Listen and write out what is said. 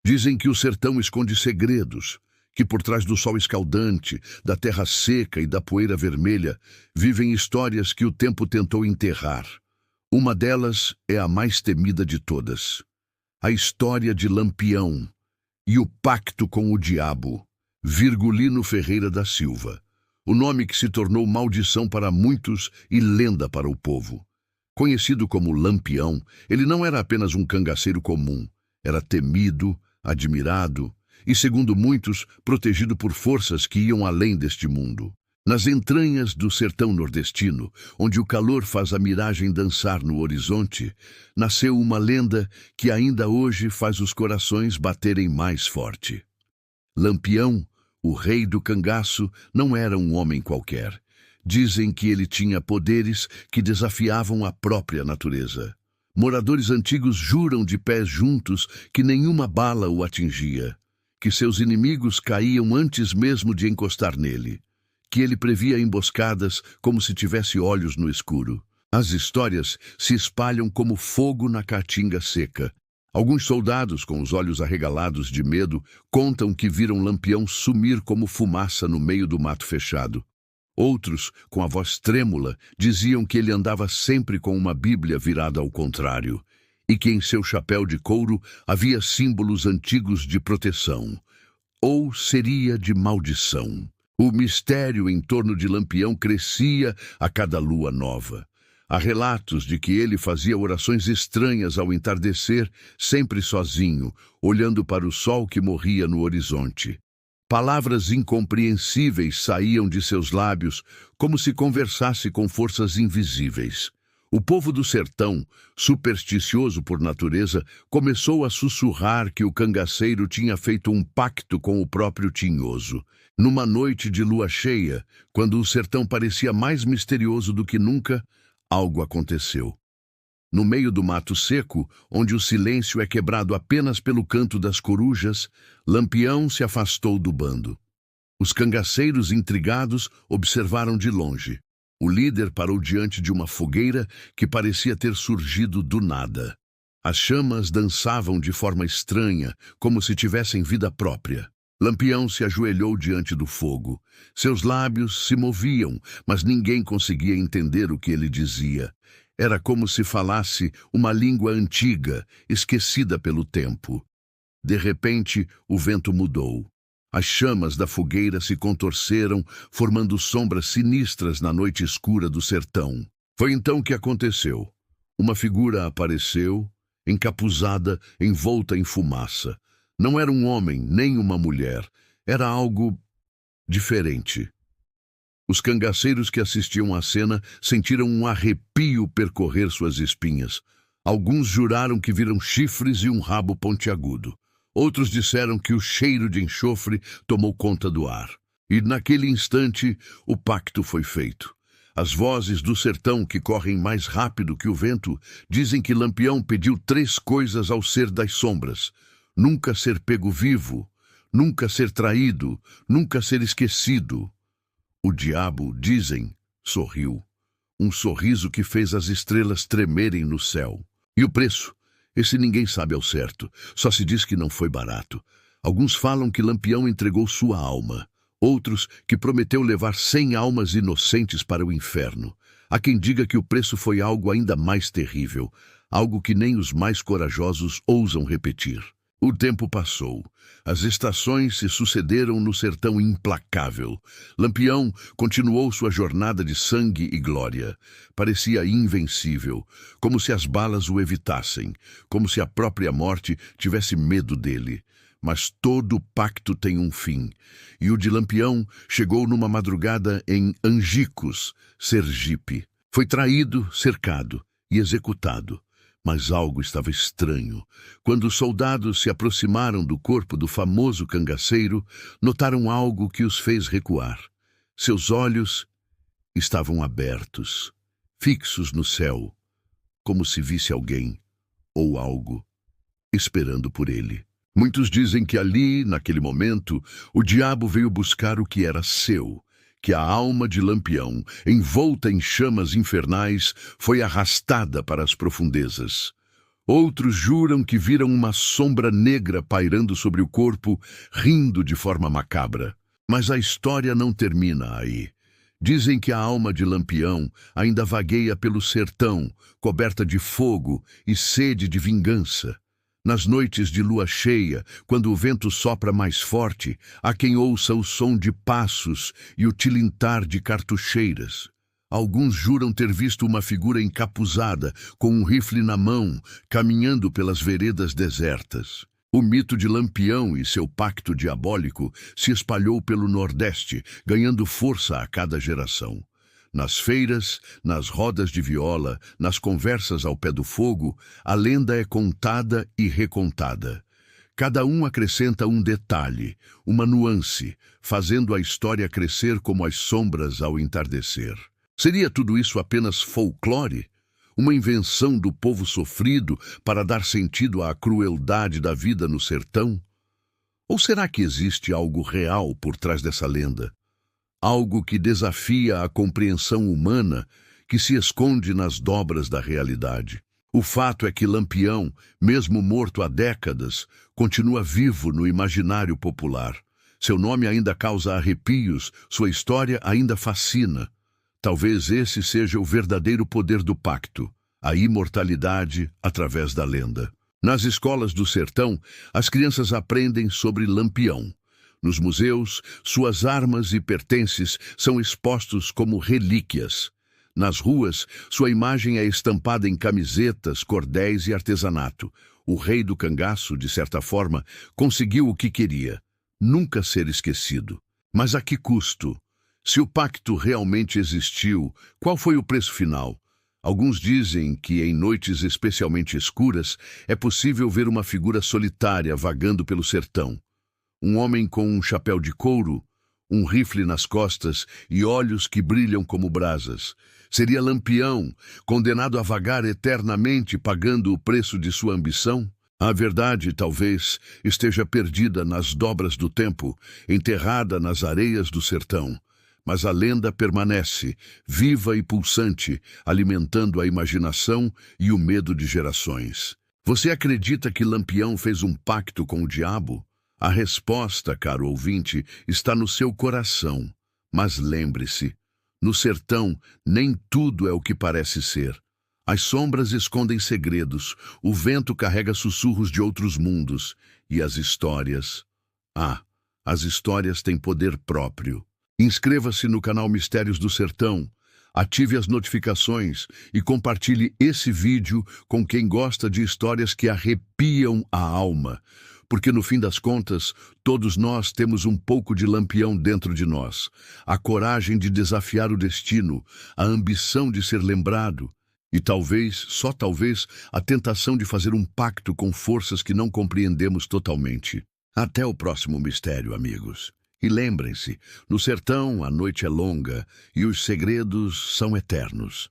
Dizem que o sertão esconde segredos, que por trás do sol escaldante, da terra seca e da poeira vermelha, vivem histórias que o tempo tentou enterrar. Uma delas é a mais temida de todas. A história de Lampião e o pacto com o diabo, Virgulino Ferreira da Silva. O nome que se tornou maldição para muitos e lenda para o povo. Conhecido como Lampião, ele não era apenas um cangaceiro comum. Era temido, admirado e, segundo muitos, protegido por forças que iam além deste mundo. Nas entranhas do sertão nordestino, onde o calor faz a miragem dançar no horizonte, nasceu uma lenda que ainda hoje faz os corações baterem mais forte. Lampião, o rei do cangaço, não era um homem qualquer. Dizem que ele tinha poderes que desafiavam a própria natureza. Moradores antigos juram de pés juntos que nenhuma bala o atingia, que seus inimigos caíam antes mesmo de encostar nele, que ele previa emboscadas como se tivesse olhos no escuro. As histórias se espalham como fogo na caatinga seca. Alguns soldados, com os olhos arregalados de medo, contam que viram Lampião sumir como fumaça no meio do mato fechado. Outros, com a voz trêmula, diziam que ele andava sempre com uma Bíblia virada ao contrário, e que em seu chapéu de couro havia símbolos antigos de proteção, ou seria de maldição. O mistério em torno de Lampião crescia a cada lua nova. Há relatos de que ele fazia orações estranhas ao entardecer, sempre sozinho, olhando para o sol que morria no horizonte. Palavras incompreensíveis saíam de seus lábios, como se conversasse com forças invisíveis. O povo do sertão, supersticioso por natureza, começou a sussurrar que o cangaceiro tinha feito um pacto com o próprio Tinhoso. Numa noite de lua cheia, quando o sertão parecia mais misterioso do que nunca, algo aconteceu. No meio do mato seco, onde o silêncio é quebrado apenas pelo canto das corujas, Lampião se afastou do bando. Os cangaceiros intrigados observaram de longe. O líder parou diante de uma fogueira que parecia ter surgido do nada. As chamas dançavam de forma estranha, como se tivessem vida própria. Lampião se ajoelhou diante do fogo. Seus lábios se moviam, mas ninguém conseguia entender o que ele dizia. Era como se falasse uma língua antiga, esquecida pelo tempo. De repente, o vento mudou. As chamas da fogueira se contorceram, formando sombras sinistras na noite escura do sertão. Foi então que aconteceu. Uma figura apareceu, encapuzada, envolta em fumaça. Não era um homem, nem uma mulher. Era algo diferente. Os cangaceiros que assistiam à cena sentiram um arrepio percorrer suas espinhas. Alguns juraram que viram chifres e um rabo pontiagudo. Outros disseram que o cheiro de enxofre tomou conta do ar. E naquele instante, o pacto foi feito. As vozes do sertão, que correm mais rápido que o vento, dizem que Lampião pediu 3 coisas ao ser das sombras: nunca ser pego vivo, nunca ser traído, nunca ser esquecido. O diabo, dizem, sorriu. Um sorriso que fez as estrelas tremerem no céu. E o preço? Esse ninguém sabe ao certo. Só se diz que não foi barato. Alguns falam que Lampião entregou sua alma. Outros que prometeu levar 100 almas inocentes para o inferno. Há quem diga que o preço foi algo ainda mais terrível. Algo que nem os mais corajosos ousam repetir. O tempo passou. As estações se sucederam no sertão implacável. Lampião continuou sua jornada de sangue e glória. Parecia invencível, como se as balas o evitassem, como se a própria morte tivesse medo dele. Mas todo pacto tem um fim, e o de Lampião chegou numa madrugada em Angicos, Sergipe. Foi traído, cercado e executado. Mas algo estava estranho. Quando os soldados se aproximaram do corpo do famoso cangaceiro, notaram algo que os fez recuar. Seus olhos estavam abertos, fixos no céu, como se visse alguém, ou algo, esperando por ele. Muitos dizem que ali, naquele momento, o diabo veio buscar o que era seu, que a alma de Lampião, envolta em chamas infernais, foi arrastada para as profundezas. Outros juram que viram uma sombra negra pairando sobre o corpo, rindo de forma macabra. Mas a história não termina aí. Dizem que a alma de Lampião ainda vagueia pelo sertão, coberta de fogo e sede de vingança. Nas noites de lua cheia, quando o vento sopra mais forte, há quem ouça o som de passos e o tilintar de cartucheiras. Alguns juram ter visto uma figura encapuzada, com um rifle na mão, caminhando pelas veredas desertas. O mito de Lampião e seu pacto diabólico se espalhou pelo Nordeste, ganhando força a cada geração. Nas feiras, nas rodas de viola, nas conversas ao pé do fogo, a lenda é contada e recontada. Cada um acrescenta um detalhe, uma nuance, fazendo a história crescer como as sombras ao entardecer. Seria tudo isso apenas folclore? Uma invenção do povo sofrido para dar sentido à crueldade da vida no sertão? Ou será que existe algo real por trás dessa lenda? Algo que desafia a compreensão humana, que se esconde nas dobras da realidade. O fato é que Lampião, mesmo morto há décadas, continua vivo no imaginário popular. Seu nome ainda causa arrepios, sua história ainda fascina. Talvez esse seja o verdadeiro poder do pacto, a imortalidade através da lenda. Nas escolas do sertão, as crianças aprendem sobre Lampião. Nos museus, suas armas e pertences são expostos como relíquias. Nas ruas, sua imagem é estampada em camisetas, cordéis e artesanato. O rei do cangaço, de certa forma, conseguiu o que queria: nunca ser esquecido. Mas a que custo? Se o pacto realmente existiu, qual foi o preço final? Alguns dizem que, em noites especialmente escuras, é possível ver uma figura solitária vagando pelo sertão. Um homem com um chapéu de couro, um rifle nas costas e olhos que brilham como brasas. Seria Lampião, condenado a vagar eternamente, pagando o preço de sua ambição? A verdade, talvez, esteja perdida nas dobras do tempo, enterrada nas areias do sertão. Mas a lenda permanece, viva e pulsante, alimentando a imaginação e o medo de gerações. Você acredita que Lampião fez um pacto com o diabo? A resposta, caro ouvinte, está no seu coração. Mas lembre-se, no sertão nem tudo é o que parece ser. As sombras escondem segredos, o vento carrega sussurros de outros mundos, e as histórias... as histórias têm poder próprio. Inscreva-se no canal Mistérios do Sertão, ative as notificações e compartilhe esse vídeo com quem gosta de histórias que arrepiam a alma, porque no fim das contas, todos nós temos um pouco de Lampião dentro de nós, a coragem de desafiar o destino, a ambição de ser lembrado e talvez, só talvez, a tentação de fazer um pacto com forças que não compreendemos totalmente. Até o próximo mistério, amigos. E lembrem-se, no sertão a noite é longa e os segredos são eternos.